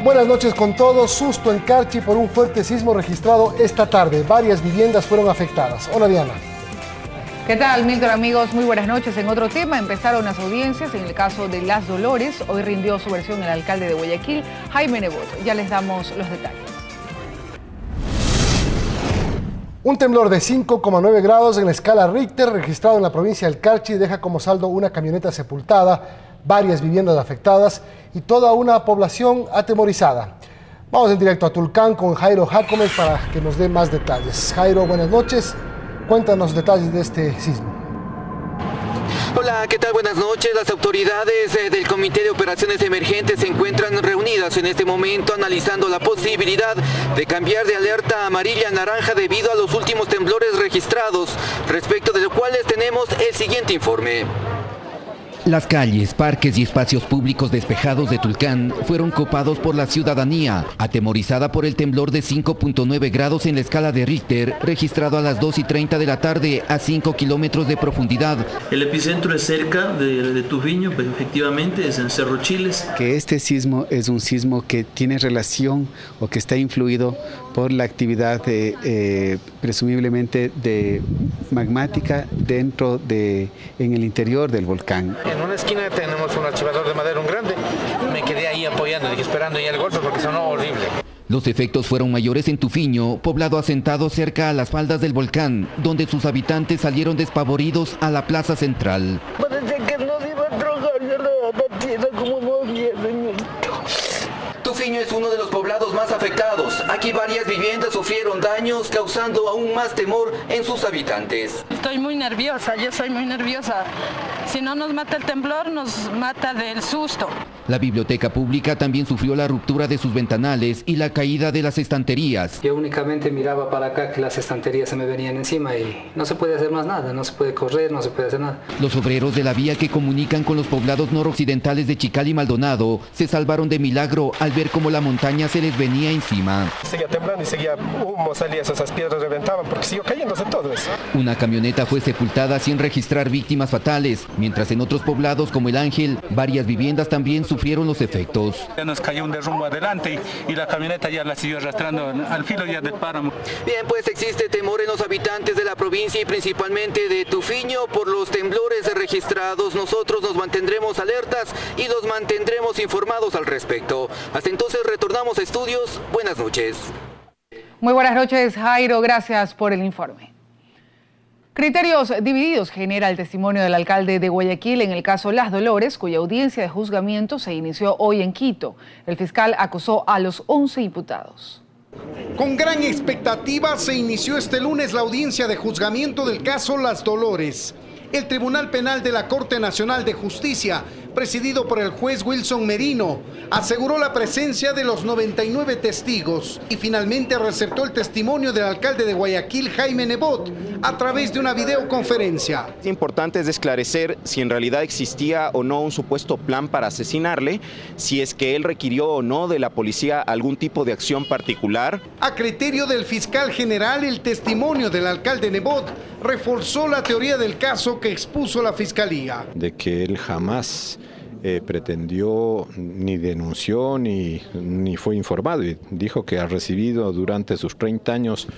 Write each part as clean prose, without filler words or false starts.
Buenas noches con todos. Susto en Carchi por un fuerte sismo registrado esta tarde. Varias viviendas fueron afectadas. Hola, Diana. ¿Qué tal, Milton, amigos? Muy buenas noches. En otro tema, empezaron las audiencias en el caso de Las Dolores. Hoy rindió su versión el alcalde de Guayaquil, Jaime Nebot. Ya les damos los detalles. Un temblor de 5,9 grados en la escala Richter registrado en la provincia del Carchi deja como saldo una camioneta sepultada, varias viviendas afectadas y toda una población atemorizada. Vamos en directo a Tulcán con Jairo Jácomes para que nos dé más detalles. Jairo, buenas noches. Cuéntanos detalles de este sismo. Hola, ¿qué tal? Buenas noches. Las autoridades del Comité de Operaciones Emergentes se encuentran reunidas en este momento analizando la posibilidad de cambiar de alerta amarilla a naranja debido a los últimos temblores registrados, respecto de los cuales tenemos el siguiente informe. Las calles, parques y espacios públicos despejados de Tulcán fueron copados por la ciudadanía, atemorizada por el temblor de 5,9 grados en la escala de Richter, registrado a las 2:30 de la tarde a 5 kilómetros de profundidad. El epicentro es cerca de Tufiño, pero efectivamente es en Cerro Chiles. Que este sismo es un sismo que tiene relación o que está influido por la actividad presumiblemente magmática en el interior del volcán. En una esquina tenemos un archivador de madera, un grande. Me quedé ahí apoyando, dije, esperando ya el golpe porque sonó horrible. Los efectos fueron mayores en Tufiño, poblado asentado cerca a las faldas del volcán, donde sus habitantes salieron despavoridos a la plaza central. Parece que nos iba a trojar ya la tierra como nos vienen. Tufiño es uno de los poblados más afectados. Aquí varias viviendas sufrieron daños, causando aún más temor en sus habitantes. Estoy muy nerviosa, yo soy muy nerviosa. Si no nos mata el temblor, nos mata del susto. La biblioteca pública también sufrió la ruptura de sus ventanales y la caída de las estanterías. Yo únicamente miraba para acá que las estanterías se me venían encima y no se puede hacer más nada, no se puede correr, no se puede hacer nada. Los obreros de la vía que comunican con los poblados noroccidentales de Chical y Maldonado se salvaron de milagro al ver cómo la montaña se les venía encima. Seguía temblando y seguía humo, salía, esas piedras reventaban porque siguió cayéndose todo eso. Una camioneta fue sepultada sin registrar víctimas fatales, mientras en otros poblados como El Ángel, varias viviendas también sufrieron los efectos. Ya nos cayó un derrumbe adelante y la camioneta ya la siguió arrastrando al filo ya del páramo. Bien, pues existe temor en los habitantes de la provincia y principalmente de Tufiño por los temblores registrados. Nosotros nos mantendremos alertas y los mantendremos informados al respecto. Hasta entonces retornamos a estudios. Buenas noches. Muy buenas noches, Jairo. Gracias por el informe. Criterios divididos genera el testimonio del alcalde de Guayaquil en el caso Las Dolores, cuya audiencia de juzgamiento se inició hoy en Quito. El fiscal acusó a los 11 imputados. Con gran expectativa se inició este lunes la audiencia de juzgamiento del caso Las Dolores. El Tribunal Penal de la Corte Nacional de Justicia, presidido por el juez Wilson Merino, aseguró la presencia de los 99 testigos y finalmente receptó el testimonio del alcalde de Guayaquil, Jaime Nebot, a través de una videoconferencia. Lo importante es esclarecer si en realidad existía o no un supuesto plan para asesinarle, si es que él requirió o no de la policía algún tipo de acción particular. A criterio del fiscal general, el testimonio del alcalde Nebot reforzó la teoría del caso que expuso la fiscalía. De que él jamás pretendió, ni denunció, ni fue informado, y dijo que ha recibido durante sus 30 años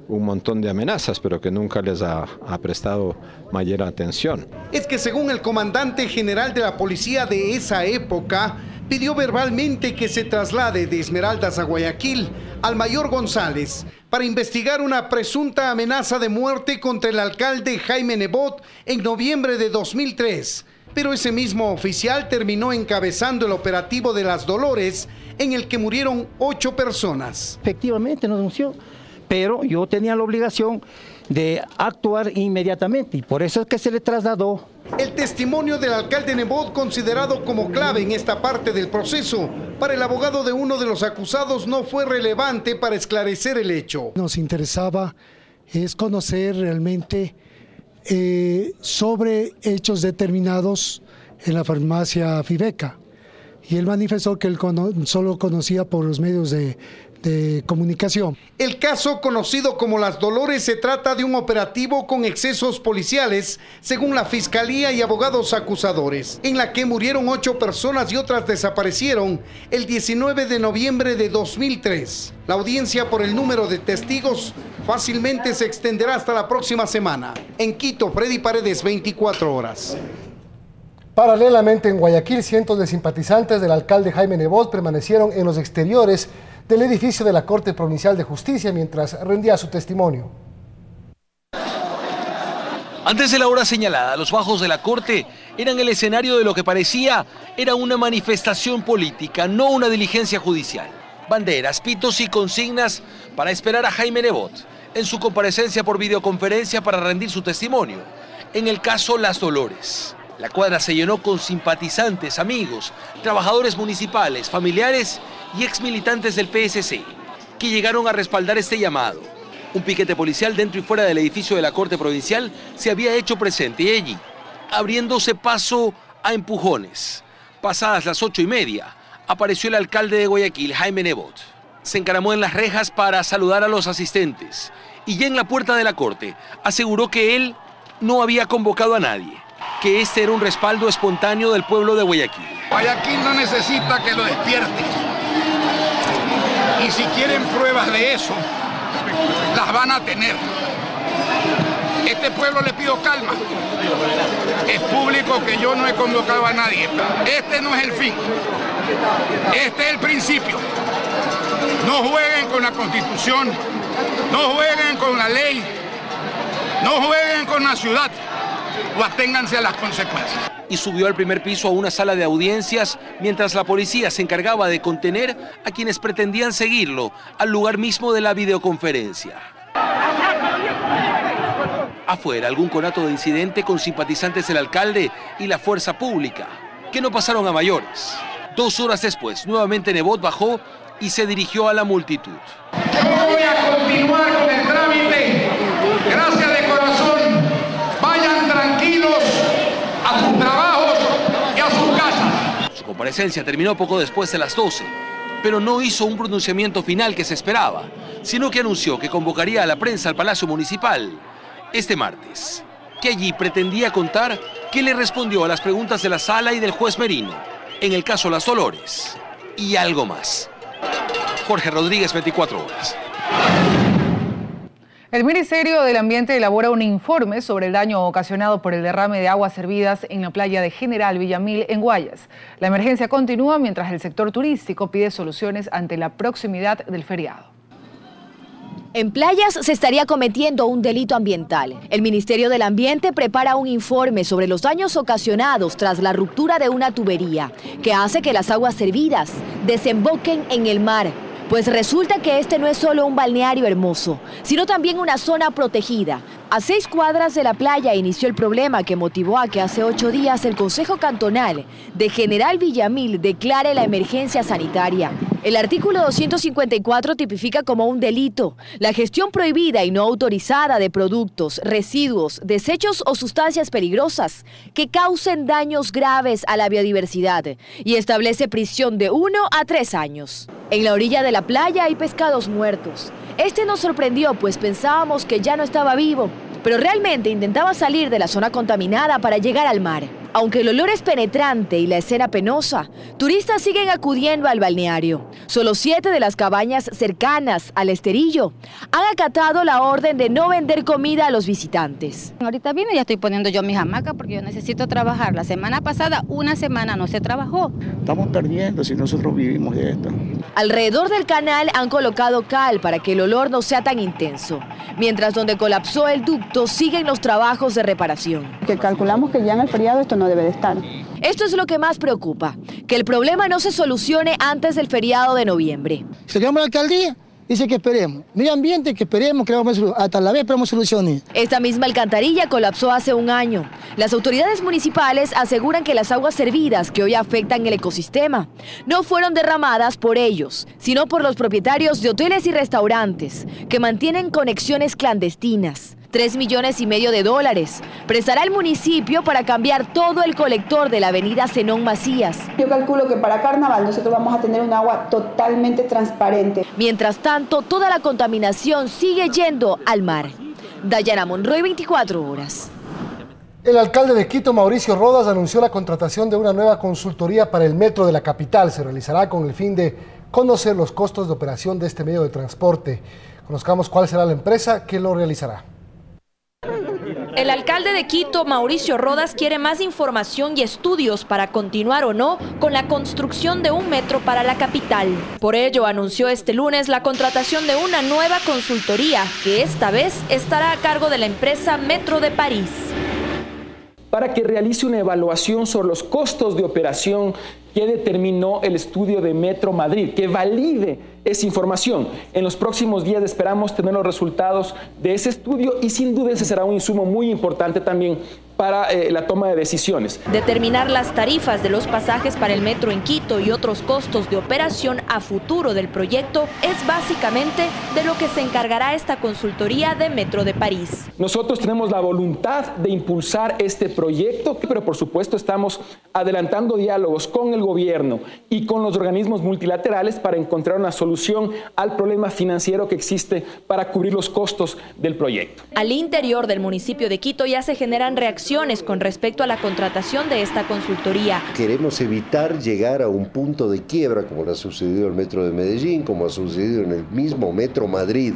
un montón de amenazas, pero que nunca les ha prestado mayor atención. Es que según el comandante general de la policía de esa época, pidió verbalmente que se traslade de Esmeraldas a Guayaquil al mayor González para investigar una presunta amenaza de muerte contra el alcalde Jaime Nebot en noviembre de 2003. Pero ese mismo oficial terminó encabezando el operativo de Las Dolores, en el que murieron 8 personas. Efectivamente nos denunció, pero yo tenía la obligación de actuar inmediatamente y por eso es que se le trasladó. El testimonio del alcalde Nebot, considerado como clave en esta parte del proceso, para el abogado de uno de los acusados no fue relevante para esclarecer el hecho. Nos interesaba es conocer realmente sobre hechos determinados en la farmacia Fibeca, y él manifestó que él solo conocía por los medios de comunicación. El caso, conocido como Las Dolores, se trata de un operativo con excesos policiales, según la Fiscalía y abogados acusadores, en la que murieron 8 personas y otras desaparecieron el 19 de noviembre de 2003. La audiencia por el número de testigos fácilmente se extenderá hasta la próxima semana. En Quito, Freddy Paredes, 24 horas. Paralelamente, en Guayaquil, cientos de simpatizantes del alcalde Jaime Nebot permanecieron en los exteriores del edificio de la Corte Provincial de Justicia mientras rendía su testimonio. Antes de la hora señalada, los bajos de la Corte eran el escenario de lo que parecía era una manifestación política, no una diligencia judicial. Banderas, pitos y consignas para esperar a Jaime Nebot en su comparecencia por videoconferencia para rendir su testimonio en el caso Las Dolores. La cuadra se llenó con simpatizantes, amigos, trabajadores municipales, familiares y exmilitantes del PSC, que llegaron a respaldar este llamado. Un piquete policial dentro y fuera del edificio de la Corte Provincial se había hecho presente y allí, abriéndose paso a empujones. Pasadas las 8:30, apareció el alcalde de Guayaquil, Jaime Nebot. Se encaramó en las rejas para saludar a los asistentes y ya en la puerta de la Corte aseguró que él no había convocado a nadie, que este era un respaldo espontáneo del pueblo de Guayaquil. Guayaquil no necesita que lo despierten. Y si quieren pruebas de eso, las van a tener. Este pueblo le pido calma. Es público que yo no he convocado a nadie. Este no es el fin. Este es el principio. No jueguen con la Constitución, no jueguen con la ley, no jueguen con la ciudad. O aténganse a las consecuencias. Y subió al primer piso a una sala de audiencias mientras la policía se encargaba de contener a quienes pretendían seguirlo al lugar mismo de la videoconferencia. Afuera, algún conato de incidente con simpatizantes del alcalde y la fuerza pública, que no pasaron a mayores. 2 horas después, nuevamente Nebot bajó y se dirigió a la multitud. Yo voy a continuar con el trámite. Gracias de corazón. Vayan tranquilos a sus trabajos y a sus casas. Su comparecencia terminó poco después de las 12, pero no hizo un pronunciamiento final que se esperaba, sino que anunció que convocaría a la prensa al Palacio Municipal este martes, que allí pretendía contar qué le respondió a las preguntas de la sala y del juez Merino, en el caso Las Dolores, y algo más. Jorge Rodríguez, 24 horas. El Ministerio del Ambiente elabora un informe sobre el daño ocasionado por el derrame de aguas servidas en la playa de General Villamil, en Guayas. La emergencia continúa mientras el sector turístico pide soluciones ante la proximidad del feriado. En playas se estaría cometiendo un delito ambiental. El Ministerio del Ambiente prepara un informe sobre los daños ocasionados tras la ruptura de una tubería que hace que las aguas servidas desemboquen en el mar. Pues resulta que este no es solo un balneario hermoso, sino también una zona protegida. A 6 cuadras de la playa inició el problema que motivó a que hace 8 días el Consejo Cantonal de General Villamil declare la emergencia sanitaria. El artículo 254 tipifica como un delito la gestión prohibida y no autorizada de productos, residuos, desechos o sustancias peligrosas que causen daños graves a la biodiversidad y establece prisión de 1 a 3 años. En la orilla de la playa hay pescados muertos. Este nos sorprendió, pues pensábamos que ya no estaba vivo, pero realmente intentaba salir de la zona contaminada para llegar al mar. Aunque el olor es penetrante y la escena penosa, turistas siguen acudiendo al balneario. Solo 7 de las cabañas cercanas al esterillo han acatado la orden de no vender comida a los visitantes. Ahorita vine y ya estoy poniendo yo mis hamacas porque yo necesito trabajar. La semana pasada, una semana no se trabajó. Estamos perdiendo si nosotros vivimos de esto. Alrededor del canal han colocado cal para que el olor no sea tan intenso, mientras donde colapsó el ducto siguen los trabajos de reparación. Que calculamos que ya en el feriado esto no debe de estar. Esto es lo que más preocupa, que el problema no se solucione antes del feriado de noviembre. Se llama la alcaldía, dice que esperemos. Medio ambiente, que esperemos, que vamos hasta la vez esperamos soluciones. Esta misma alcantarilla colapsó hace un año. Las autoridades municipales aseguran que las aguas servidas que hoy afectan el ecosistema no fueron derramadas por ellos, sino por los propietarios de hoteles y restaurantes que mantienen conexiones clandestinas. $3,5 millones. Prestará el municipio para cambiar todo el colector de la avenida Zenón Macías. Yo calculo que para carnaval nosotros vamos a tener un agua totalmente transparente. Mientras tanto, toda la contaminación sigue yendo al mar. Dayana Monroy, 24 horas. El alcalde de Quito, Mauricio Rodas, anunció la contratación de una nueva consultoría para el metro de la capital. Se realizará con el fin de conocer los costos de operación de este medio de transporte. Conozcamos cuál será la empresa que lo realizará. El alcalde de Quito, Mauricio Rodas, quiere más información y estudios para continuar o no con la construcción de un metro para la capital. Por ello, anunció este lunes la contratación de una nueva consultoría, que esta vez estará a cargo de la empresa Metro de París, para que realice una evaluación sobre los costos de operación que determinó el estudio de Metro Madrid, que valide esa información. En los próximos días esperamos tener los resultados de ese estudio y sin duda ese será un insumo muy importante también para la toma de decisiones. Determinar las tarifas de los pasajes para el metro en Quito y otros costos de operación a futuro del proyecto es básicamente de lo que se encargará esta consultoría de Metro de París. Nosotros tenemos la voluntad de impulsar este proyecto, pero por supuesto estamos adelantando diálogos con el gobierno y con los organismos multilaterales para encontrar una solución al problema financiero que existe para cubrir los costos del proyecto. Al interior del municipio de Quito ya se generan reacciones con respecto a la contratación de esta consultoría. Queremos evitar llegar a un punto de quiebra como le ha sucedido al Metro de Medellín, como ha sucedido en el mismo Metro Madrid,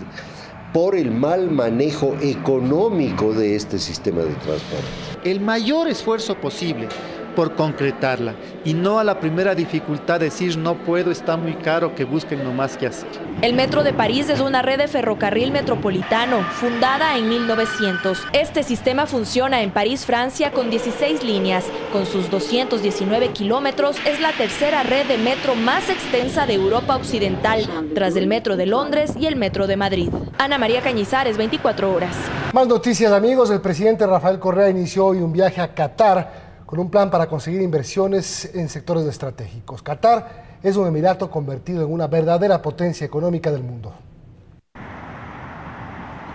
por el mal manejo económico de este sistema de transporte. El mayor esfuerzo posible por concretarla y no a la primera dificultad decir no puedo, está muy caro, que busquen nomás qué hacer. El Metro de París es una red de ferrocarril metropolitano fundada en 1900. Este sistema funciona en París, Francia, con 16 líneas. Con sus 219 kilómetros es la tercera red de metro más extensa de Europa Occidental, tras el Metro de Londres y el Metro de Madrid. Ana María Cañizares, 24 horas. Más noticias, amigos. El presidente Rafael Correa inició hoy un viaje a Qatar con un plan para conseguir inversiones en sectores estratégicos. Qatar es un emirato convertido en una verdadera potencia económica del mundo.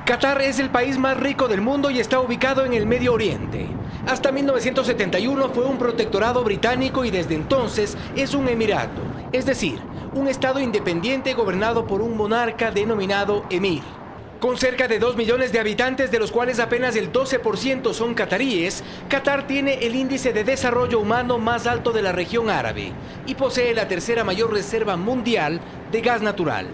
Qatar es el país más rico del mundo y está ubicado en el Medio Oriente. Hasta 1971 fue un protectorado británico y desde entonces es un emirato, es decir, un estado independiente gobernado por un monarca denominado emir. Con cerca de 2 millones de habitantes, de los cuales apenas el 12% son cataríes, Qatar tiene el índice de desarrollo humano más alto de la región árabe y posee la tercera mayor reserva mundial de gas natural.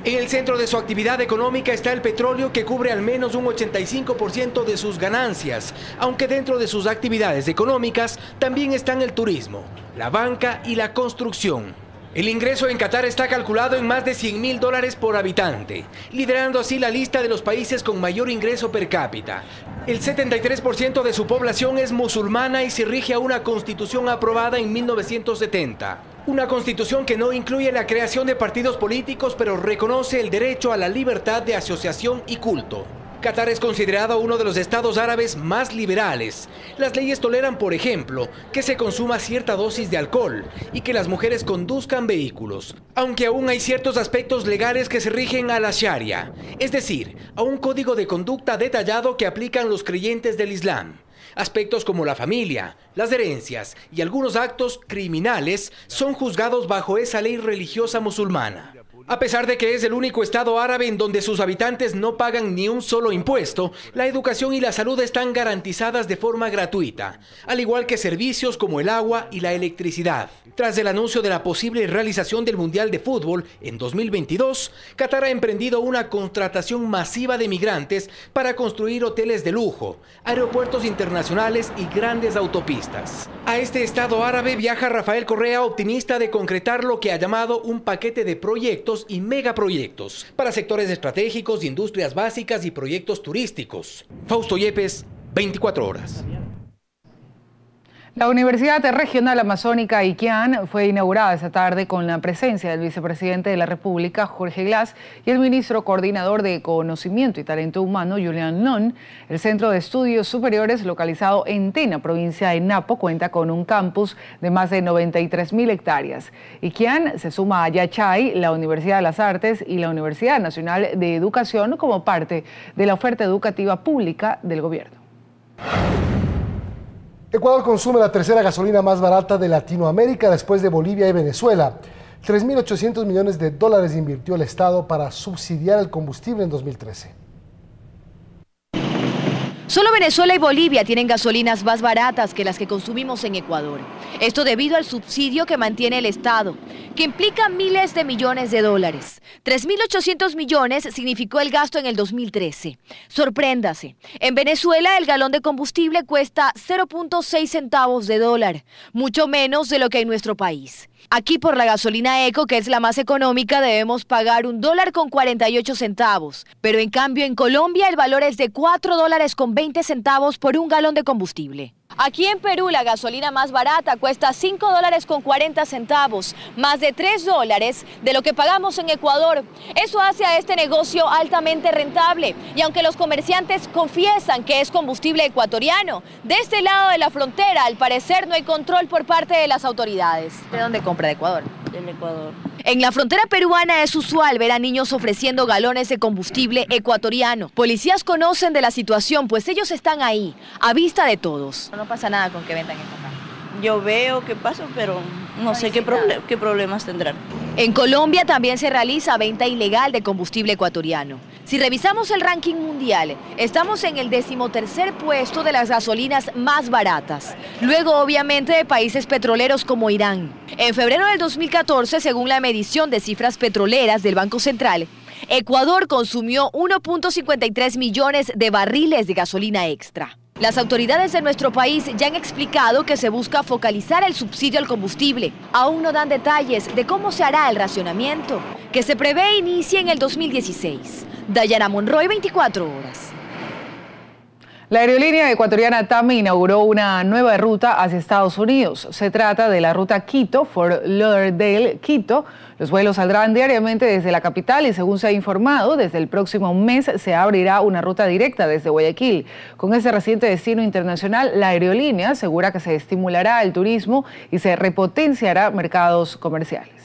En el centro de su actividad económica está el petróleo, que cubre al menos un 85% de sus ganancias, aunque dentro de sus actividades económicas también están el turismo, la banca y la construcción. El ingreso en Qatar está calculado en más de $100.000 por habitante, liderando así la lista de los países con mayor ingreso per cápita. El 73% de su población es musulmana y se rige a una constitución aprobada en 1970. Una constitución que no incluye la creación de partidos políticos, pero reconoce el derecho a la libertad de asociación y culto. Qatar es considerado uno de los estados árabes más liberales. Las leyes toleran, por ejemplo, que se consuma cierta dosis de alcohol y que las mujeres conduzcan vehículos, aunque aún hay ciertos aspectos legales que se rigen a la Sharia, es decir, a un código de conducta detallado que aplican los creyentes del Islam. Aspectos como la familia, las herencias y algunos actos criminales son juzgados bajo esa ley religiosa musulmana. A pesar de que es el único estado árabe en donde sus habitantes no pagan ni un solo impuesto, la educación y la salud están garantizadas de forma gratuita, al igual que servicios como el agua y la electricidad. Tras el anuncio de la posible realización del Mundial de Fútbol en 2022, Qatar ha emprendido una contratación masiva de migrantes para construir hoteles de lujo, aeropuertos internacionales y grandes autopistas. A este estado árabe viaja Rafael Correa, optimista de concretar lo que ha llamado un paquete de proyectos y megaproyectos para sectores estratégicos, industrias básicas y proyectos turísticos. Fausto Yepes, 24 horas. La Universidad Regional Amazónica Iquián fue inaugurada esta tarde con la presencia del vicepresidente de la República, Jorge Glass, y el ministro coordinador de Conocimiento y Talento Humano, Julian Non. El Centro de Estudios Superiores, localizado en Tena, provincia de Napo, cuenta con un campus de más de 93.000 hectáreas. Iquián se suma a Yachay, la Universidad de las Artes y la Universidad Nacional de Educación como parte de la oferta educativa pública del gobierno. Ecuador consume la tercera gasolina más barata de Latinoamérica después de Bolivia y Venezuela. 3.800 millones de dólares invirtió el Estado para subsidiar el combustible en 2013. Solo Venezuela y Bolivia tienen gasolinas más baratas que las que consumimos en Ecuador. Esto debido al subsidio que mantiene el Estado, que implica miles de millones de dólares. 3.800 millones significó el gasto en el 2013. Sorpréndase, en Venezuela el galón de combustible cuesta 0.6 centavos de dólar, mucho menos de lo que en nuestro país. Aquí por la gasolina Eco, que es la más económica, debemos pagar $1.48, pero en cambio en Colombia el valor es de $4.20 por un galón de combustible. Aquí en Perú la gasolina más barata cuesta $5.40, más de $3 de lo que pagamos en Ecuador. Eso hace a este negocio altamente rentable y aunque los comerciantes confiesan que es combustible ecuatoriano, de este lado de la frontera al parecer no hay control por parte de las autoridades. ¿De dónde compra? ¿De Ecuador? Del Ecuador. En la frontera peruana es usual ver a niños ofreciendo galones de combustible ecuatoriano. Policías conocen de la situación, pues ellos están ahí, a vista de todos. No pasa nada con que vendan esto acá. Yo veo qué pasa, pero no sé qué problemas tendrán. En Colombia también se realiza venta ilegal de combustible ecuatoriano. Si revisamos el ranking mundial, estamos en el 13º puesto de las gasolinas más baratas. Luego, obviamente, de países petroleros como Irán. En febrero del 2014, según la medición de cifras petroleras del Banco Central, Ecuador consumió 1.53 millones de barriles de gasolina extra. Las autoridades de nuestro país ya han explicado que se busca focalizar el subsidio al combustible. Aún no dan detalles de cómo se hará el racionamiento, que se prevé inicie en el 2016. Dayana Monroy, 24 horas. La aerolínea ecuatoriana TAM inauguró una nueva ruta hacia Estados Unidos. Se trata de la ruta Quito-Fort Lauderdale-Quito. Los vuelos saldrán diariamente desde la capital y, según se ha informado, desde el próximo mes se abrirá una ruta directa desde Guayaquil. Con ese reciente destino internacional, la aerolínea asegura que se estimulará el turismo y se repotenciará mercados comerciales.